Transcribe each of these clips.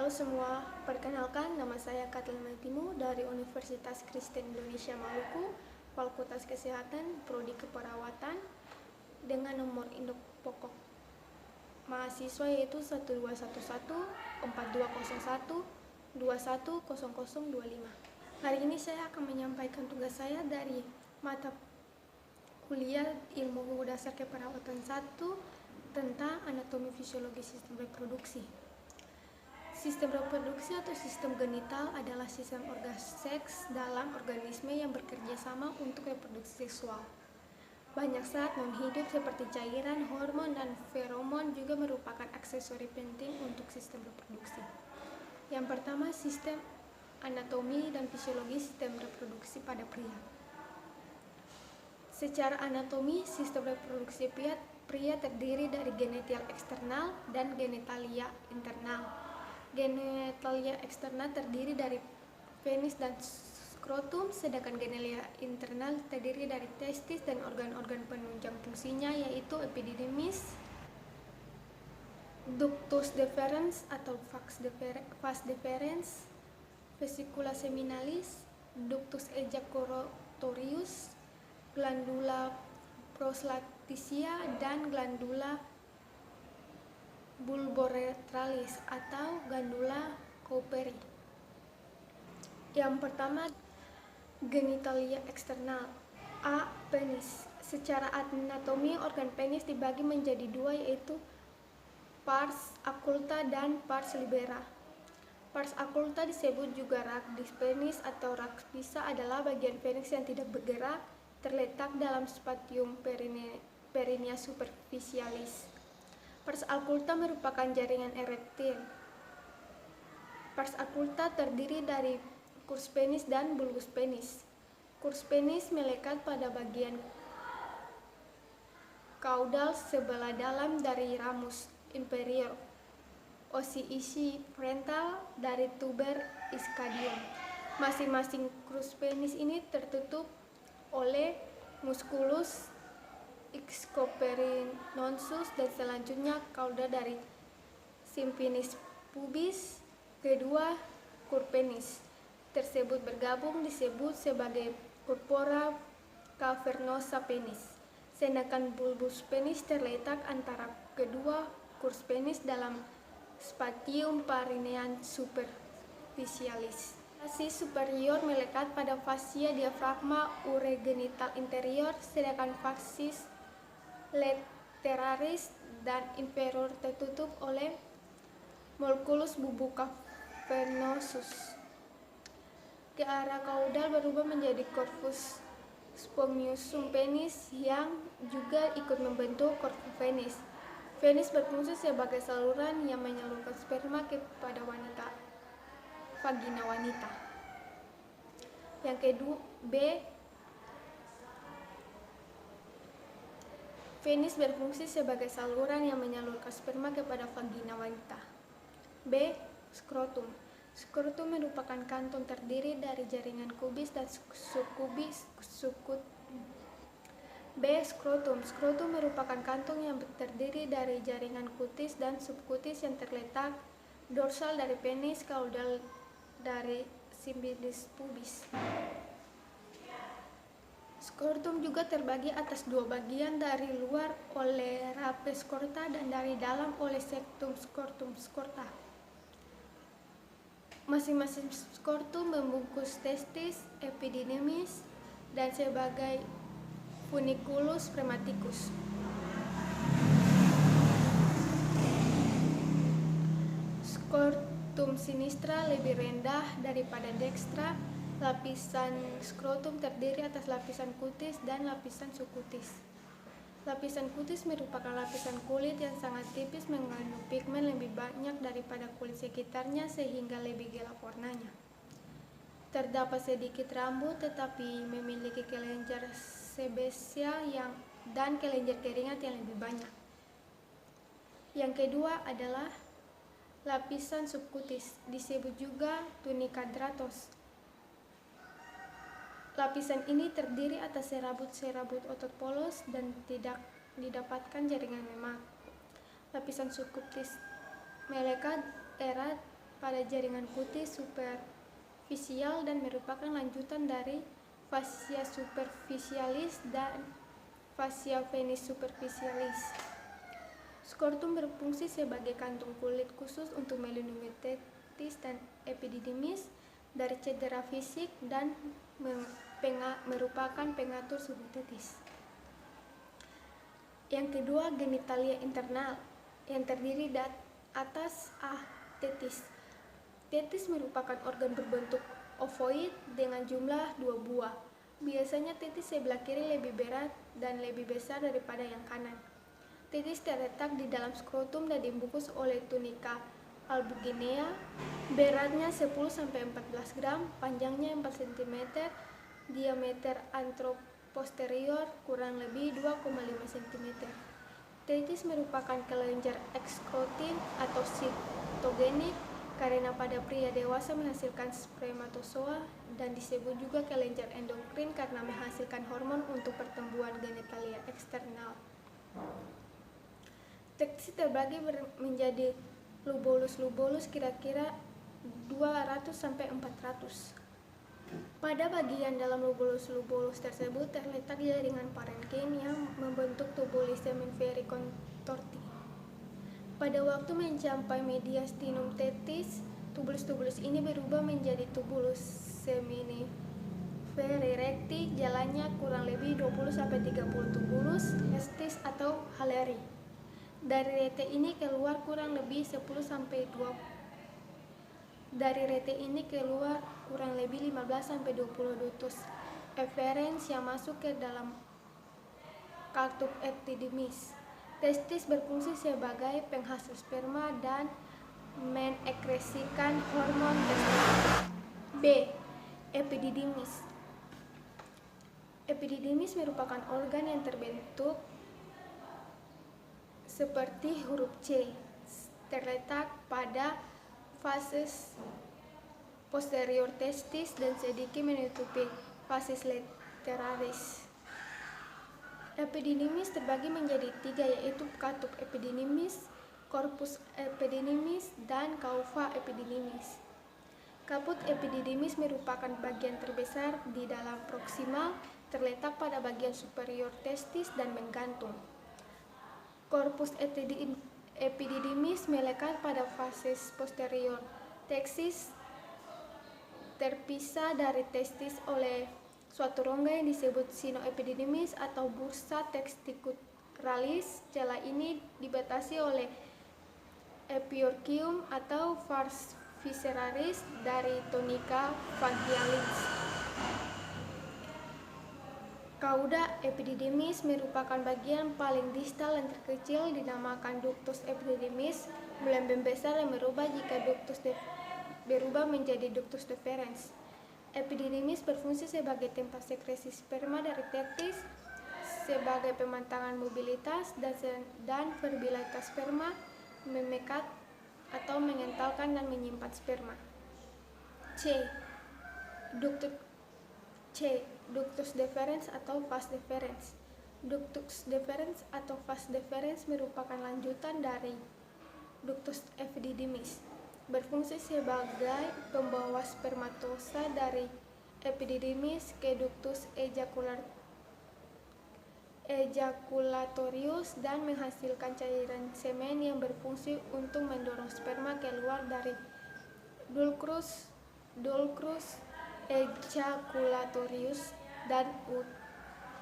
Halo semua, perkenalkan nama saya Katlin Maitimu dari Universitas Kristen Indonesia Maluku, Fakultas Kesehatan, Prodi Keperawatan, dengan nomor induk pokok mahasiswa yaitu 1201-4201-210025. Hari ini saya akan menyampaikan tugas saya dari mata kuliah Ilmu Dasar Keperawatan 1 tentang anatomi fisiologi sistem reproduksi. Sistem reproduksi atau sistem genital adalah sistem organ seks dalam organisme yang bekerja sama untuk reproduksi seksual. Banyak zat non-hidup seperti cairan, hormon, dan feromon juga merupakan aksesori penting untuk sistem reproduksi. Yang pertama, sistem anatomi dan fisiologi sistem reproduksi pada pria. Secara anatomi, sistem reproduksi pria terdiri dari genitalia eksternal dan genitalia internal. Genitalia eksternal terdiri dari penis dan skrotum, sedangkan genitalia internal terdiri dari testis dan organ-organ penunjang fungsinya yaitu epididymis, ductus deferens atau vas deferens, vesicula seminalis, ductus ejaculatorius, glandula proslactitia, dan glandula bulboretralis atau glandula Cowperry. Yang pertama, genitalia eksternal. A. Penis. Secara anatomi, organ penis dibagi menjadi dua yaitu pars occulta dan pars libera. Pars occulta disebut juga ragis penis atau rags pisa adalah bagian penis yang tidak bergerak, terletak dalam spatium perineal superficialis. Pars occulta merupakan jaringan erektil. Pars occulta terdiri dari curs penis dan bulbus penis. Curs penis melekat pada bagian caudal sebelah dalam dari ramus inferior. Osi isi frontal dari tuber ischadium. Masing-masing curs penis ini tertutup oleh musculus scoperinosus dan selanjutnya cauda dari symphysis pubis. Kedua curs penis tersebut bergabung disebut sebagai purpura cavernosa penis, sedangkan bulbus penis terletak antara kedua curs penis dalam spatium perineal superficialis. Fascia superior melekat pada fascia diafragma uregenital interior, sedangkan fascia lateralis dan inferior tertutup oleh molculus bubu cavernosus. Ke arah caudal berubah menjadi corpus spongiosum penis yang juga ikut membentuk corpus penis. Penis berfungsi sebagai saluran yang menyalurkan sperma kepada vagina wanita. Yang kedua, B. Penis berfungsi sebagai saluran yang menyalurkan sperma kepada vagina wanita. B. Skrotum. Skrotum merupakan kantong terdiri dari jaringan kubis dan subkubis. B. Skrotum. Skrotum merupakan kantong yang terdiri dari jaringan kutis dan subkutis yang terletak dorsal dari penis, caudal dari symphysis pubis. Skrotum juga terbagi atas dua bagian, dari luar oleh rapes scorta dan dari dalam oleh septum scorta. Masing-masing skrotum membungkus testis, epididymis, dan sebagai funiculus spermaticus. Skrotum sinistra lebih rendah daripada dekstra. Lapisan skrotum terdiri atas lapisan kutis dan lapisan subkutis. Lapisan kutis merupakan lapisan kulit yang sangat tipis, mengandung pigmen lebih banyak daripada kulit sekitarnya sehingga lebih gelap warnanya. Terdapat sedikit rambut tetapi memiliki kelenjar sebesial dan kelenjar keringat yang lebih banyak. Yang kedua adalah lapisan subkutis, disebut juga tunika dratos. Lapisan ini terdiri atas serabut-serabut otot polos dan tidak didapatkan jaringan lemak. Lapisan subkutis melekat erat pada jaringan putih superficial dan merupakan lanjutan dari fascia superficialis dan fascia venis superficialis. Skrotum berfungsi sebagai kantung kulit khusus untuk melindungi testis dan epididymis dari cedera fisik dan merupakan pengatur suhu testis. Yang kedua, genitalia internal yang terdiri dari atas tetis. Tetis merupakan organ berbentuk ovoid dengan jumlah 2 buah. Biasanya tetis sebelah kiri lebih berat dan lebih besar daripada yang kanan. Tetis terletak di dalam skrotum dan dibungkus oleh tunika albuginea. Beratnya 10-14 gram, panjangnya 4 cm, diameter anteroposterior kurang lebih 2,5 cm. Tetis merupakan kelenjar ekskrotin atau sitogenik karena pada pria dewasa menghasilkan spermatozoa dan disebut juga kelenjar endokrin karena menghasilkan hormon untuk pertumbuhan genitalia eksternal. Tetis terbagi menjadi lobulus kira-kira 200-400. Pada bagian dalam lobulus tersebut terletak jaringan parenkim yang membentuk tubuli seminiferi contorti. Pada waktu mencapai mediastinum tetis, tubulus ini berubah menjadi tubulus seminiferi recti, jalannya kurang lebih 20-30 tubulus testis atau haleri. Dari rete ini keluar kurang lebih 10-20 Dari rete ini keluar kurang lebih 15-20 ductus efferens yang masuk ke dalam katup epididymis. Testis berfungsi sebagai penghasil sperma dan mengekresikan hormon testosteron. B. Epididymis. Epididymis merupakan organ yang terbentuk seperti huruf C, terletak pada fases posterior testis dan sedikit menutupi fases lateralis. Epididymis terbagi menjadi 3, yaitu katup epididymis, corpus epididymis, dan cauda epididymis. Caput epididymis merupakan bagian terbesar di dalam proksimal, terletak pada bagian superior testis dan menggantung. Corpus epididymis melekat pada fases posterior testis, terpisah dari testis oleh suatu rongga yang disebut sinoepididymis atau bursa testicularis. Celah ini dibatasi oleh epiorchium atau vas visceralis dari tunica vagialis. Cauda epididymis merupakan bagian paling distal dan terkecil, dinamakan ductus epididymis, mulai membesar dan berubah jika ductus berubah menjadi ductus deferens. Epididymis berfungsi sebagai tempat sekresi sperma dari testis, sebagai pemantangan mobilitas dan viabilitas sperma, memekat atau mengentalkan dan menyimpan sperma. Ductus deferens atau vas deferens. Ductus deferens atau vas deferens merupakan lanjutan dari ductus epididymis. Berfungsi sebagai pembawa spermatosa dari epididymis ke ductus ejaculatorius dan menghasilkan cairan semen yang berfungsi untuk mendorong sperma keluar dari dulcus ejaculatorius dan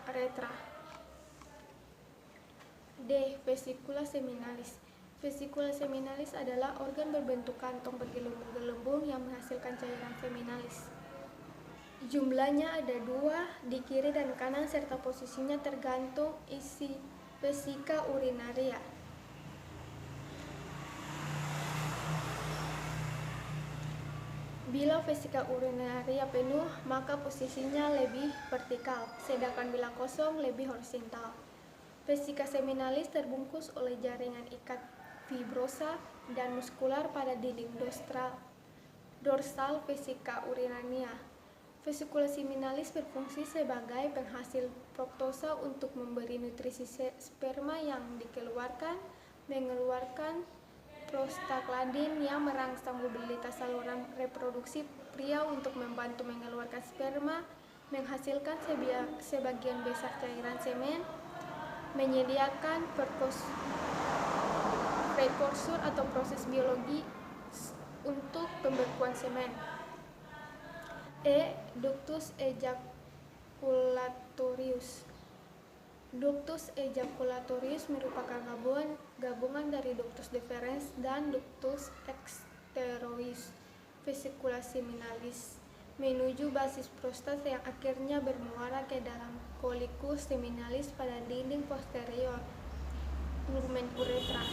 uretra. D. Vesicula seminalis. Vesicula seminalis adalah organ berbentuk kantong bergelembung-gelembung yang menghasilkan cairan seminalis. Jumlahnya ada 2 di kiri dan kanan serta posisinya tergantung isi vesika urinaria. Bila vesika urinaria penuh, maka posisinya lebih vertikal, sedangkan bila kosong lebih horizontal. Vesika seminalis terbungkus oleh jaringan ikat fibrosa dan muskular pada dinding dorsal vesika urinaria. Vesikula seminalis berfungsi sebagai penghasil fruktosa untuk memberi nutrisi sperma yang mengeluarkan prostaglandin yang merangsang mobilitas saluran reproduksi pria untuk membantu mengeluarkan sperma, menghasilkan sebagian besar cairan semen, menyediakan prekursor atau proses biologi untuk pembekuan semen. Ductus ejaculatorius. Ductus ejaculatorius merupakan gabungan dari ductus deferens dan ductus exterois vesicula seminalis menuju basis prostat yang akhirnya bermuara ke dalam coliculus seminalis pada dinding posterior lumen uretra.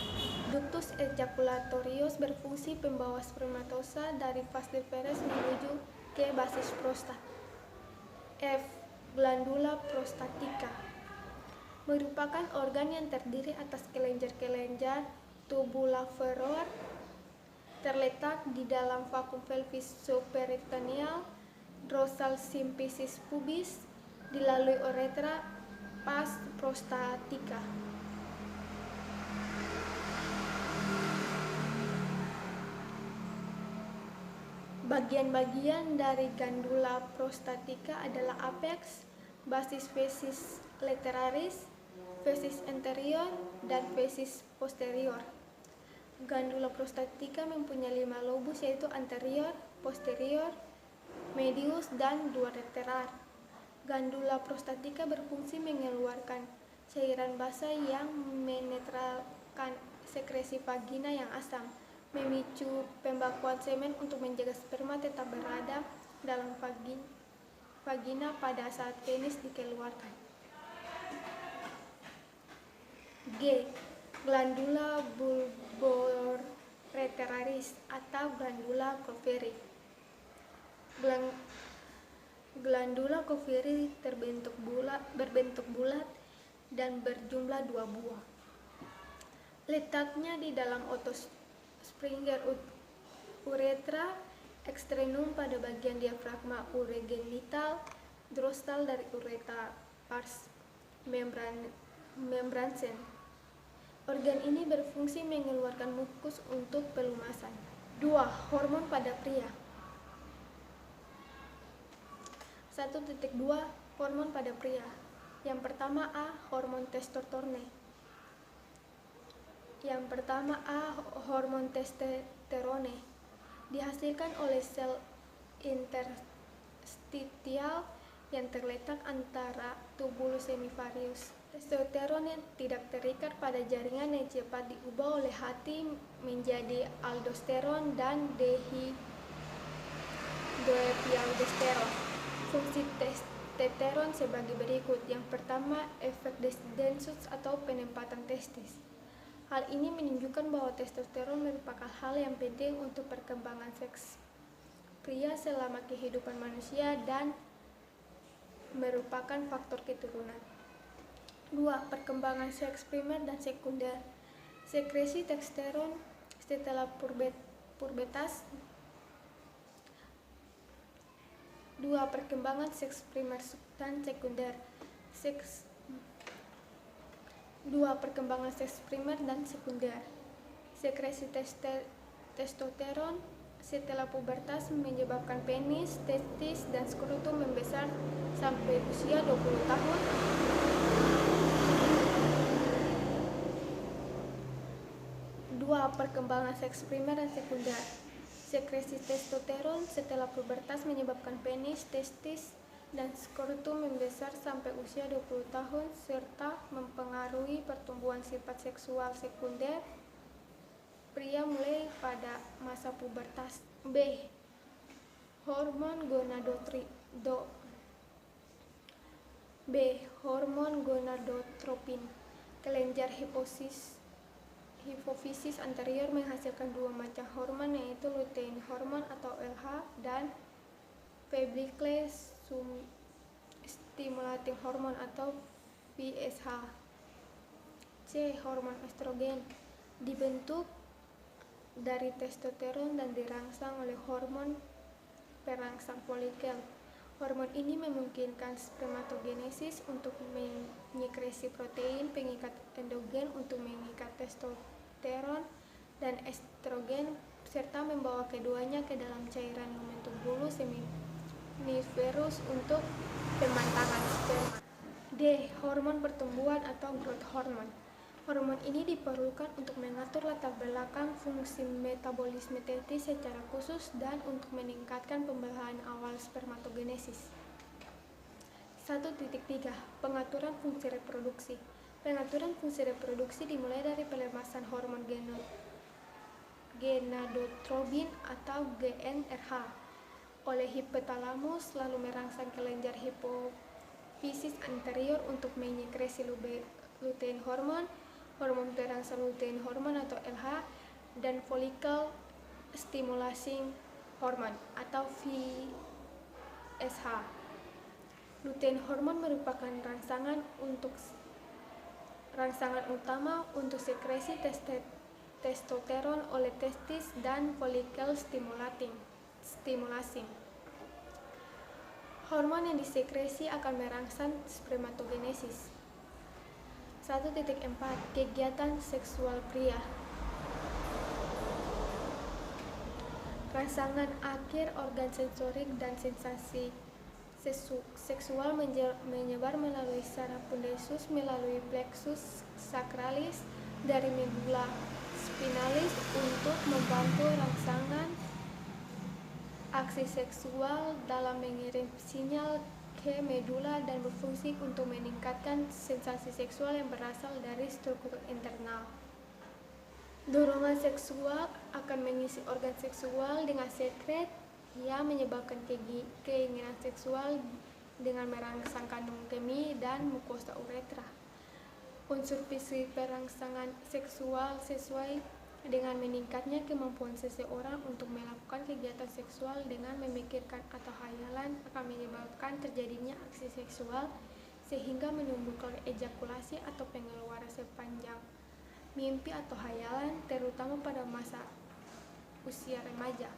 Ductus ejaculatorius berfungsi pembawa spermatosa dari vas deferens menuju ke basis prostat. Glandula prostatica merupakan organ yang terdiri atas kelenjar-kelenjar tubulaveroar terletak di dalam vakum pelvis subperitoneal, dorsal symphysis pubis, dilalui uretra, vas prostatica. Bagian-bagian dari glandula prostatica adalah apex, basis fesis lateralis, fesis anterior, dan fesis posterior. Glandula prostatica mempunyai 5 lobus yaitu anterior, posterior, medius, dan 2 lateral. Glandula prostatica berfungsi mengeluarkan cairan basah yang menetralkan sekresi vagina yang asam, memicu pembekuan semen untuk menjaga sperma tetap berada dalam vagina pada saat penis dikeluarkan. Glandula bulboreteralis atau glandula Kofferi. Glandula Kofferi berbentuk bulat dan berjumlah 2 buah. Letaknya di dalam otos Springer uretra eksternum pada bagian diafragma uregenital dorsal dari uretra pars membransen. Organ ini berfungsi mengeluarkan mukus untuk pelumasan. 2. Hormon pada pria. 1.2 Hormon pada pria. Yang pertama A. Hormon testosterone. Hormon testosterone dihasilkan oleh sel interstitial yang terletak antara tubulus semivarius. Testosterone tidak terikat pada jaringan yang cepat diubah oleh hati menjadi aldosteron dan dihidroepialdosteron. Fungsi testosteron sebagai berikut. Yang pertama, efek densus atau penempatan testis. Hal ini menunjukkan bahwa testosteron merupakan hal yang penting untuk perkembangan seks pria selama kehidupan manusia dan merupakan faktor keturunan. 2. Perkembangan seks primer dan sekunder. Sekresi testosteron setelah pubertas. 2. Perkembangan seks primer dan sekunder. 2. Perkembangan seks primer dan sekunder. Sekresi testosteron setelah pubertas menyebabkan penis, testis, dan skrotum membesar sampai usia 20 tahun. 2. Perkembangan seks primer dan sekunder. Sekresi testosteron setelah pubertas menyebabkan penis, testis, dan skrotum membesar sampai usia 20 tahun serta mempengaruhi pertumbuhan sifat seksual sekunder pria mulai pada masa pubertas. B. Hormon gonadotropin. Kelenjar hipofisis anterior menghasilkan 2 macam hormon yaitu lutein hormon atau LH dan follicle stimulating hormone atau FSH. C. Hormon estrogen dibentuk dari testosteron dan dirangsang oleh hormon perangsang folikel. Hormon ini memungkinkan spermatogenesis untuk menyekresi protein pengikat endogen untuk mengikat testosteron dan estrogen serta membawa keduanya ke dalam cairan lumen tubulus seminiferus untuk pemantangan sperma. D. Hormon pertumbuhan atau growth hormone. Hormon ini diperlukan untuk mengatur latar belakang fungsi metabolisme testis secara khusus dan untuk meningkatkan pembelahan awal spermatogenesis. 1.3. Pengaturan fungsi reproduksi. Pengaturan fungsi reproduksi dimulai dari pelepasan hormon gonadotrobin atau GnRH oleh hipotalamus lalu merangsang kelenjar hipofisis anterior untuk menyekresi lutein hormon, hormon perangsang lutein hormon atau LH, dan follicle stimulating hormone atau FSH. Lutein hormon merupakan rangsangan utama untuk sekresi testosteron oleh testis dan follicle stimulating. Hormon yang disekresi akan merangsang spermatogenesis. 1.4. Kegiatan seksual pria. Rangsangan akhir organ sensorik dan sensasi seksual menyebar melalui saraf fundesus melalui plexus sacralis dari medula spinalis untuk membantu rangsangan aksi seksual dalam mengirim sinyal ke medula dan berfungsi untuk meningkatkan sensasi seksual yang berasal dari struktur internal. Dorongan seksual akan mengisi organ seksual dengan sekret yang menyebabkan keinginan seksual dengan merangsang kandung kemih dan mukosa uretra. Unsur fisik perangsangan seksual sesuai dengan meningkatnya kemampuan seseorang untuk melakukan kegiatan seksual dengan memikirkan atau hayalan akan menyebabkan terjadinya aksi seksual sehingga menimbulkan ejakulasi atau pengeluaran sepanjang mimpi atau hayalan, terutama pada masa usia remaja.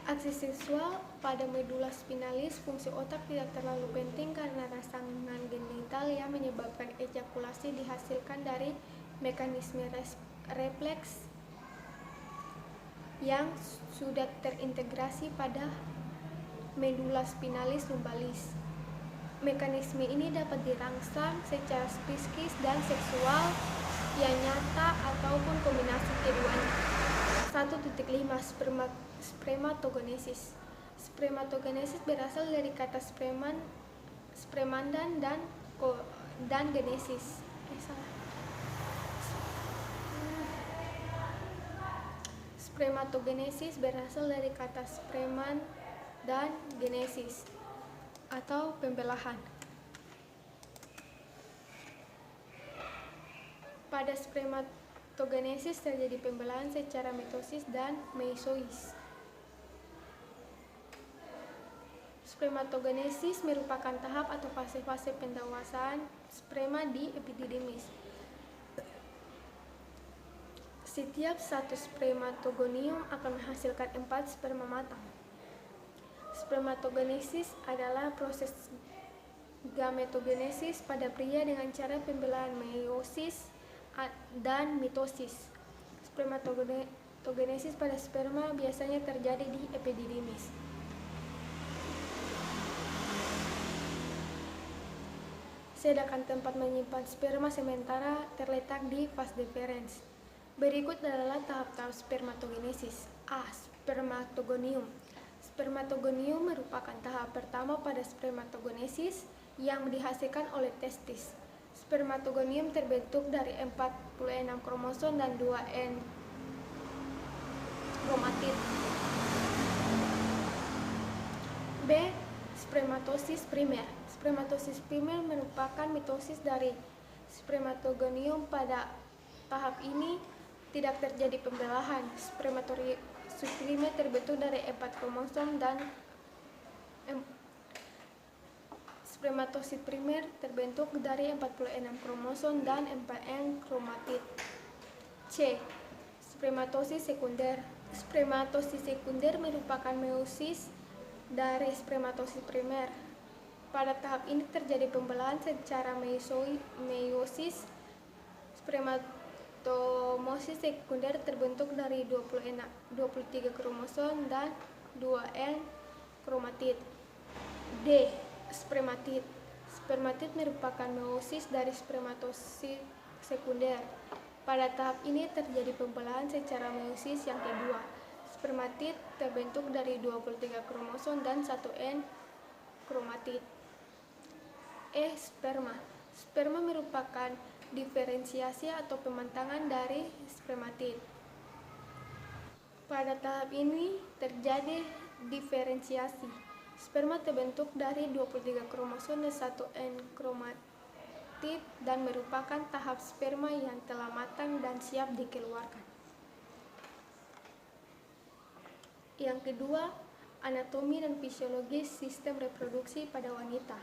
Aksi seksual pada medula spinalis, fungsi otak tidak terlalu penting karena rangsangan genital yang menyebabkan ejakulasi dihasilkan dari mekanisme refleks yang sudah terintegrasi pada medula spinalis lumbalis. Mekanisme ini dapat dirangsang secara psikis dan seksual yang nyata ataupun kombinasi keduanya. 1.5. Spermatogenesis. Spermatogenesis berasal dari kata spermandan dan genesis. Spermatogenesis berasal dari kata sperman dan genesis atau pembelahan. Pada spermatogenesis terjadi pembelahan secara mitosis dan meiosis. Spermatogenesis merupakan tahap atau fase-fase pendewasaan sperma di epididymis. Setiap satu spermatogonium akan menghasilkan 4 sperma matang. Spermatogenesis adalah proses gametogenesis pada pria dengan cara pembelahan meiosis dan mitosis. Spermatogenesis pada sperma biasanya terjadi di epididymis. Sedangkan tempat menyimpan sperma sementara terletak di vas deferens. Berikut adalah tahap-tahap spermatogenesis. A. Spermatogonium. Spermatogonium merupakan tahap pertama pada spermatogenesis yang dihasilkan oleh testis. Spermatogonium terbentuk dari 46 kromosom dan 2 N kromatid. B. Spermatosis primer. Spermatosis primer merupakan mitosis dari spermatogonium. Pada tahap ini tidak terjadi pembelahan. Spermatosis primer terbentuk dari 4 kromosom dan spermatosit primer terbentuk dari 46 kromosom dan 4 N kromatid. C. Spermatosis sekunder. Spermatosis sekunder merupakan meiosis dari spermatosis primer. Pada tahap ini terjadi pembelahan secara meiosis Spermatomosis sekunder terbentuk dari 23 kromosom dan 2N kromatid. D. Spermatid. Spermatid merupakan meiosis dari spermatosit sekunder. Pada tahap ini terjadi pembelahan secara meiosis yang kedua. Spermatid terbentuk dari 23 kromosom dan 1N kromatid. E. Sperma. Sperma merupakan diferensiasi atau pemantangan dari spermatid. Pada tahap ini terjadi diferensiasi. Sperma terbentuk dari 23 kromosom dan 1N kromatid dan merupakan tahap sperma yang telah matang dan siap dikeluarkan. Yang kedua, anatomi dan fisiologis sistem reproduksi pada wanita.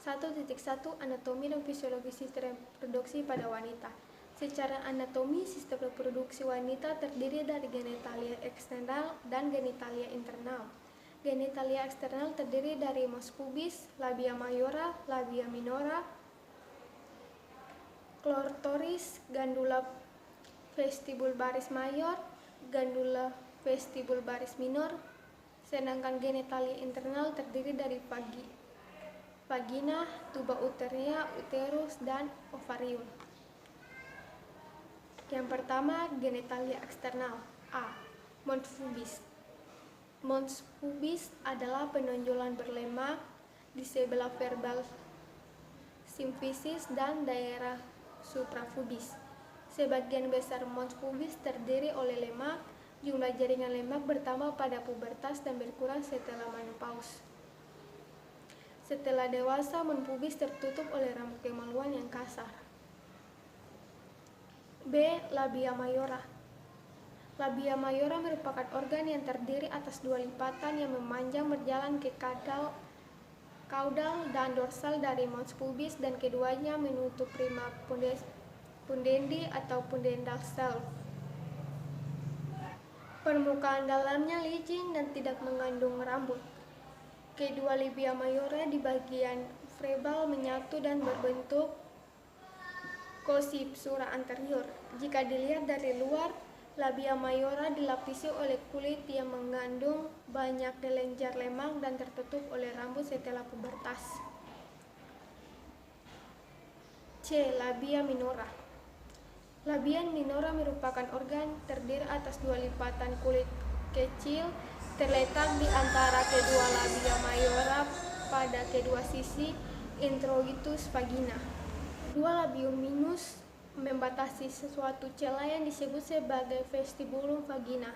1.1 Anatomi dan fisiologi sistem reproduksi pada wanita. Secara anatomi, sistem reproduksi wanita terdiri dari genitalia eksternal dan genitalia internal. Genitalia eksternal terdiri dari mons pubis, labia majora, labia minora, klitoris, gandula vestibulbaris mayor, gandula vestibulbaris minor, sedangkan genitalia internal terdiri dari vagina, tuba uteria, uterus, dan ovarium. Yang pertama, genitalia eksternal. A. Mons pubis. Mons pubis adalah penonjolan berlemak di sebelah verbal simfisis dan daerah suprapubis. Sebagian besar mons pubis terdiri oleh lemak. Jumlah jaringan lemak bertambah pada pubertas dan berkurang setelah menopause. Setelah dewasa, mons pubis tertutup oleh rambut kemaluan yang kasar. B. Labia majora. Labia majora merupakan organ yang terdiri atas dua lipatan yang memanjang berjalan ke kaudal dan dorsal dari mons pubis dan keduanya menutup prima pundendi atau pudendal self. Permukaan dalamnya licin dan tidak mengandung rambut. Kedua labia majora di bagian verbal menyatu dan berbentuk coccypsura anterior. Jika dilihat dari luar, labia majora dilapisi oleh kulit yang mengandung banyak kelenjar lemak dan tertutup oleh rambut setelah pubertas. C. Labia minora. Labia minora merupakan organ terdiri atas dua lipatan kulit kecil terletak di antara kedua labia majora pada kedua sisi introitus vagina. Dua labium minus membatasi sesuatu celah yang disebut sebagai vestibulum vagina.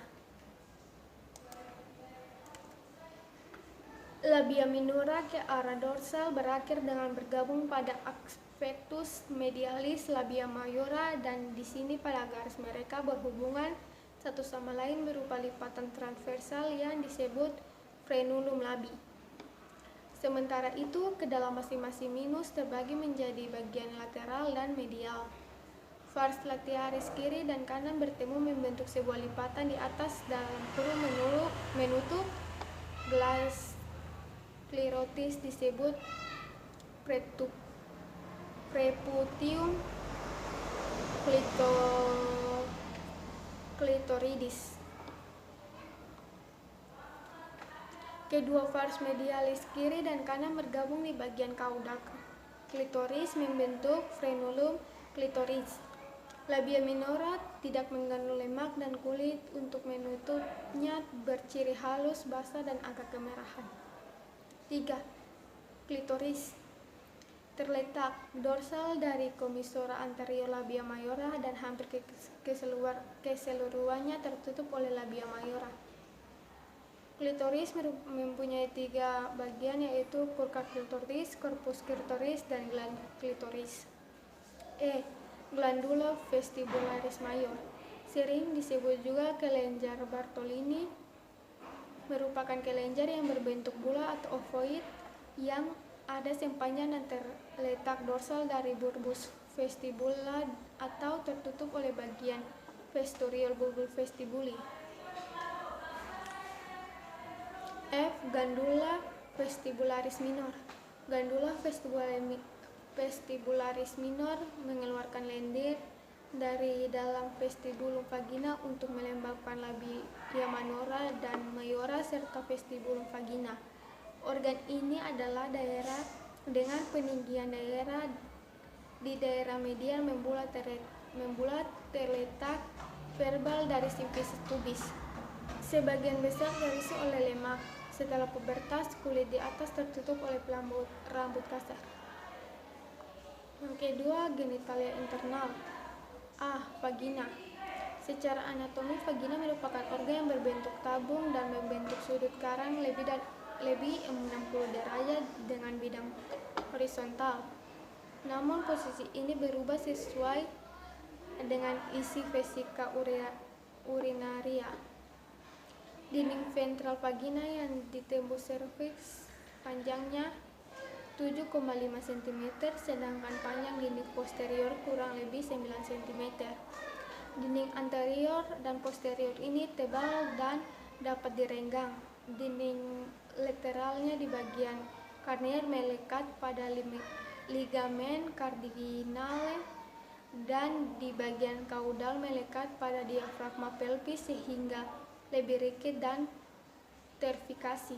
Labia minora ke arah dorsal berakhir dengan bergabung pada aspectus medialis labia majora dan di sini pada garis mereka berhubungan satu sama lain berupa lipatan transversal yang disebut frenulum labii. Sementara itu, kedalaman masing-masing minus terbagi menjadi bagian lateral dan medial. Vas latiaris kiri dan kanan bertemu membentuk sebuah lipatan di atas dalam kurung menutup gelas sklerotis disebut preputium clitoridis. Kedua vas medialis kiri dan kanan bergabung di bagian kaudal klitoris membentuk frenulum klitoris. Labia minora tidak mengandung lemak dan kulit untuk menutupnya berciri halus, basah, dan agak kemerahan. 3. Klitoris terletak dorsal dari commissura anterior labia majora dan hampir keseluruhannya tertutup oleh labia majora. Klitoris mempunyai 3 bagian yaitu purka klitoris, corpus klitoris, dan gland klitoris. E. Glandula vestibularis major. Sering disebut juga kelenjar Bartolini, merupakan kelenjar yang berbentuk bola atau ovoid yang ada sepanjang dan terletak dorsal dari bulbus vestibula atau tertutup oleh bagian posterior bulbus vestibuli. F. Gandula vestibularis minor. Gandula vestibularis minor mengeluarkan lendir dari dalam vestibulum vagina untuk melembabkan labia minora dan majora serta vestibulum vagina. Organ ini adalah daerah dengan peninggian daerah di daerah median membulat terletak verbal dari simfisis pubis. Sebagian besar terisi oleh lemak. Setelah pubertas, kulit di atas tertutup oleh rambut kasar. Yang kedua, genitalia internal. A. Vagina. Secara anatomi, vagina merupakan organ yang berbentuk tabung dan membentuk sudut karang lebih 60 derajat dengan bidang horizontal. Namun posisi ini berubah sesuai dengan isi vesika urinaria. Dinding ventral vagina yang ditembus serviks panjangnya 7,5 cm, sedangkan panjang dinding posterior kurang lebih 9 cm. Dinding anterior dan posterior ini tebal dan dapat direnggang. Dinding lateralnya di bagian karnier melekat pada ligamen cardinale dan di bagian kaudal melekat pada diafragma pelvis sehingga lebih rigid dan terfikasi.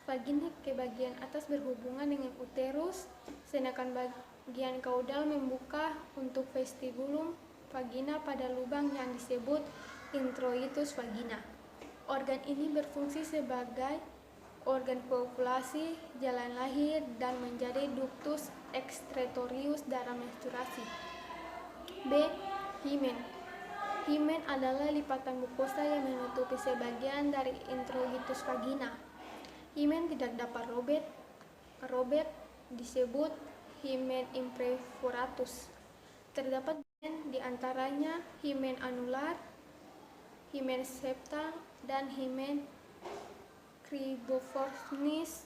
Vagina ke bagian atas berhubungan dengan uterus, sedangkan bagian kaudal membuka untuk vestibulum vagina pada lubang yang disebut introitus vagina. Organ ini berfungsi sebagai organ populasi, jalan lahir, dan menjadi ductus excretorius darah menstruasi. B. Himen. Himen adalah lipatan mukosa yang menutupi sebagian dari introitus vagina. Himen tidak dapat robek disebut himen imperforatus. Terdapat di antaranya himen anular, himen septal, dan himen cribriformis,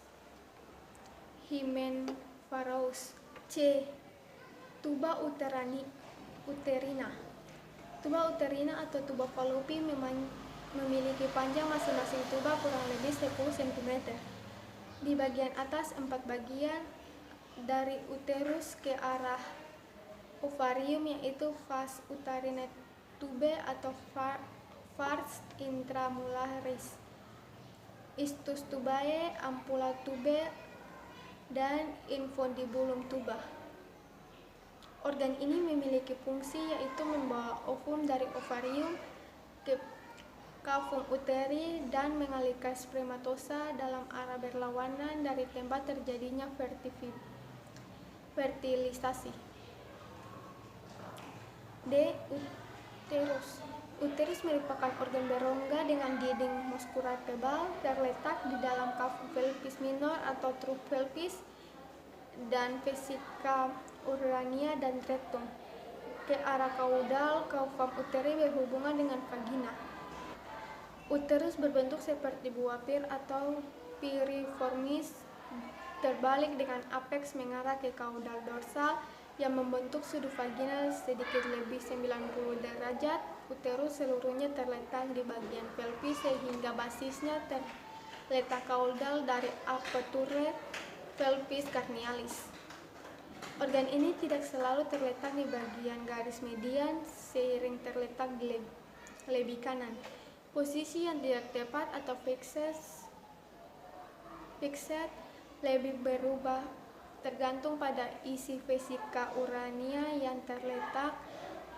himen pharaohs. C. Tuba uterina. Tuba uterina atau tuba fallopi memiliki panjang masing-masing tuba kurang lebih 10 cm. Di bagian atas 4 bagian dari uterus ke arah ovarium, yaitu vas uterine tube atau vas intramularis, isthmus tubae, ampulla tube, dan infundibulum tuba. Organ ini memiliki fungsi yaitu membawa ovum dari ovarium ke cavum uteri dan mengalirkan spermatosa dalam arah berlawanan dari tempat terjadinya fertilisasi. D. Uterus. Uterus merupakan organ berongga dengan dinding muskular tebal terletak di dalam cavum pelvis minor atau truk pelvis dan vesika urania dan rectum. Ke arah kaudal, cavum uteri berhubungan dengan vagina. Uterus berbentuk seperti buah pir atau piriformis terbalik dengan apeks mengarah ke kaudal dorsal yang membentuk sudut vaginal sedikit lebih 90 derajat. Uterus seluruhnya terletak di bagian pelvis sehingga basisnya terletak kaudal dari aperture pelvis carnialis. Organ ini tidak selalu terletak di bagian garis median, seiring terletak di lebih kanan. Posisi yang tidak tepat atau fixed lebih berubah tergantung pada isi vesika urania yang terletak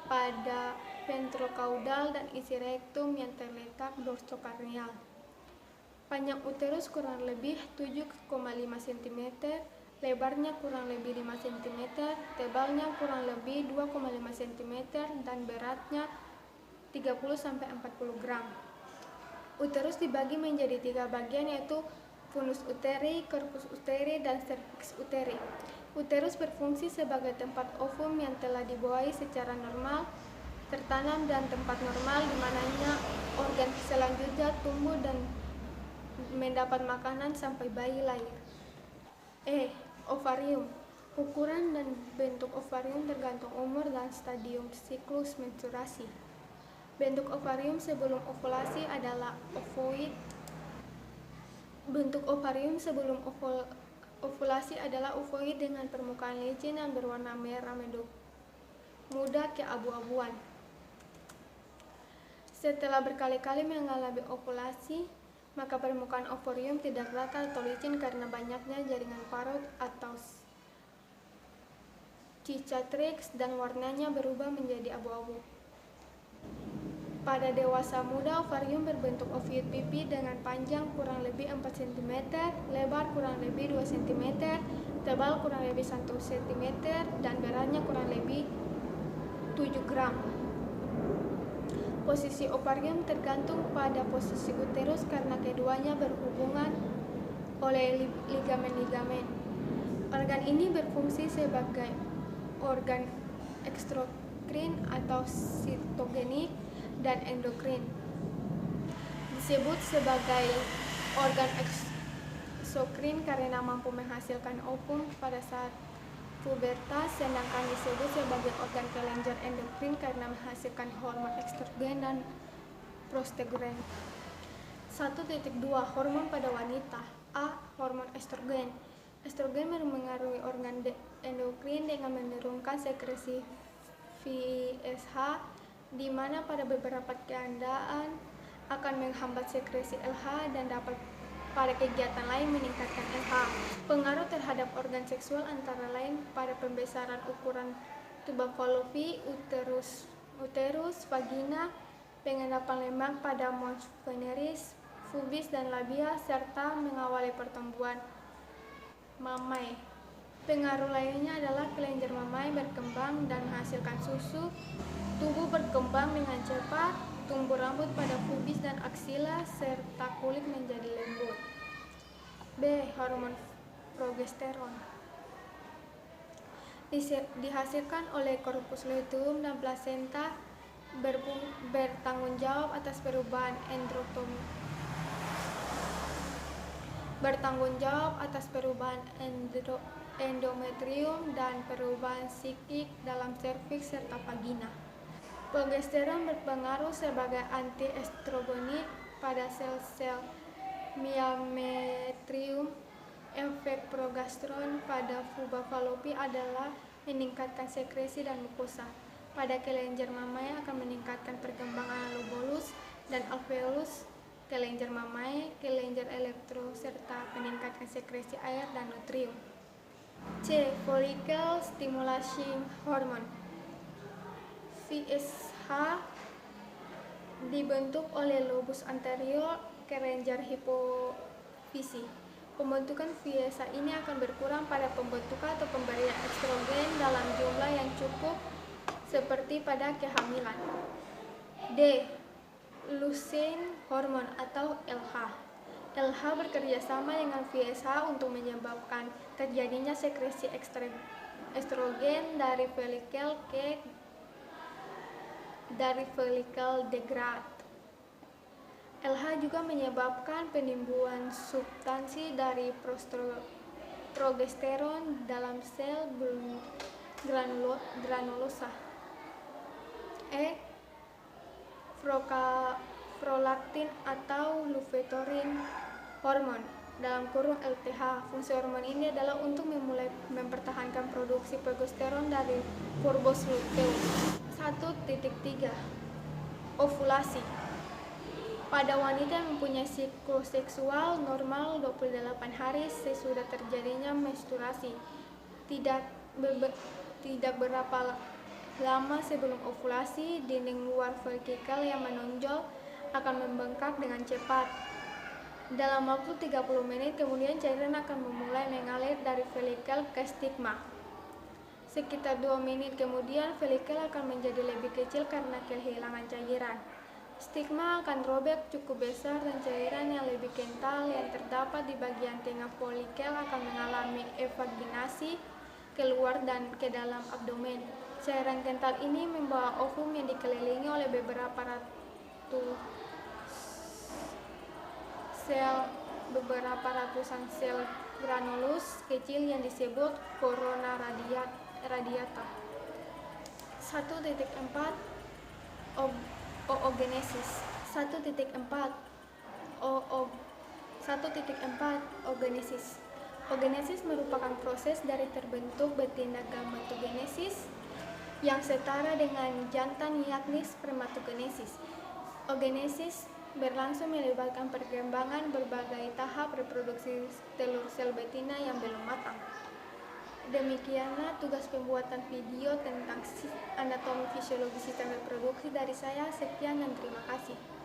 pada ventrokaudal dan isi rektum yang terletak dorsokarnial. Panjang uterus kurang lebih 7,5 cm, lebarnya kurang lebih 5 cm, tebalnya kurang lebih 2,5 cm, dan beratnya 30-40 gram. Uterus dibagi menjadi 3 bagian, yaitu fundus uteri, corpus uteri, dan cervix uteri. Uterus berfungsi sebagai tempat ovum yang telah dibuahi secara normal tertanam dan tempat normal di mananya organ selanjutnya tumbuh dan mendapat makanan sampai bayi lahir. E. Ovarium. Ukuran dan bentuk ovarium tergantung umur dan stadium siklus menstruasi. Bentuk ovarium sebelum ovulasi adalah ovoid. Bentuk ovarium sebelum ovulasi adalah ovoid dengan permukaan licin yang berwarna merah muda keabu-abuan. Setelah berkali-kali mengalami ovulasi, maka permukaan ovarium tidak rata atau licin karena banyaknya jaringan parut atau cicatrix dan warnanya berubah menjadi abu-abu. Pada dewasa muda, ovarium berbentuk oviut pipi dengan panjang kurang lebih 4 cm, lebar kurang lebih 2 cm, tebal kurang lebih 1 cm, dan beratnya kurang lebih 7 gram. Posisi ovarium tergantung pada posisi uterus karena keduanya berhubungan oleh ligamen-ligamen. Organ ini berfungsi sebagai organ ekstokrin atau sitogenik dan endokrin. Disebut sebagai organ eksokrin karena mampu menghasilkan ovum pada saat pubertas, sedangkan disebut sebagai organ kelenjar endokrin karena menghasilkan hormon estrogen dan progesteron. 1.2 Hormon pada wanita. A. Hormon estrogen. Estrogen mempengaruhi organ endokrin dengan menurunkan sekresi FSH, di mana pada beberapa keadaan akan menghambat sekresi LH dan dapat pada kegiatan lain meningkatkan LH. Pengaruh terhadap organ seksual antara lain pada pembesaran ukuran tuba fallopi, uterus, vagina, pengendapan lemak pada mons veneris, pubis dan labia, serta mengawali pertumbuhan mamai. Pengaruh lainnya adalah kelenjar mamai berkembang dan menghasilkan susu, tubuh berkembang dengan cepat, tumbuh rambut pada pubis dan aksila, serta kulit menjadi lembut. B. Hormon progesteron. Dihasilkan oleh korpus luteum dan plasenta, bertanggung jawab atas perubahan endometrium dan perubahan psikik dalam serviks serta vagina. Progesteron berpengaruh sebagai anti-estrogenik pada sel-sel myometrium. Efek progesteron pada vulva fallopi adalah meningkatkan sekresi dan mukosa. Pada kelenjar mamai akan meningkatkan perkembangan lobolus dan alveolus kelenjar mamai, kelenjar elektro, serta meningkatkan sekresi air dan nutrium. C. Follicle stimulating hormone. FSH dibentuk oleh lobus anterior kelenjar hipofisi. Pembentukan FSH ini akan berkurang pada pembentukan atau pemberian estrogen dalam jumlah yang cukup seperti pada kehamilan. D. Luteinizing hormone atau LH. LH bekerja sama dengan FSH untuk menyebabkan terjadinya sekresi estrogen dari folikel degrad. LH juga menyebabkan penimbunan substansi dari progesteron dalam sel granulosa. E. Prolaktin atau lutein hormone (LTH). Fungsi hormon ini adalah untuk mempertahankan produksi progesteron dari korpus luteum. 1.3 Ovulasi. Pada wanita yang mempunyai siklus seksual normal 28 hari sesudah terjadinya menstruasi, tidak berapa lama sebelum ovulasi, dinding luar folikel yang menonjol akan membengkak dengan cepat. Dalam waktu 30 menit kemudian cairan akan memulai mengalir dari folikel ke stigma. Sekitar 2 menit kemudian folikel akan menjadi lebih kecil karena kehilangan cairan. Stigma akan robek cukup besar dan cairan yang lebih kental yang terdapat di bagian tengah folikel akan mengalami evaginasi keluar dan ke dalam abdomen. Cairan kental ini membawa ovum yang dikelilingi oleh beberapa ratusan sel granulus kecil yang disebut corona radiata. 1.4 Oogenesis. 1.4 Oogenesis merupakan proses dari terbentuk betina gametogenesis yang setara dengan jantan yakni spermatogenesis. Oogenesis berlangsung melibatkan perkembangan berbagai tahap reproduksi telur sel betina yang belum matang. Demikianlah tugas pembuatan video tentang anatomi fisiologi sistem reproduksi dari saya. Sekian dan terima kasih.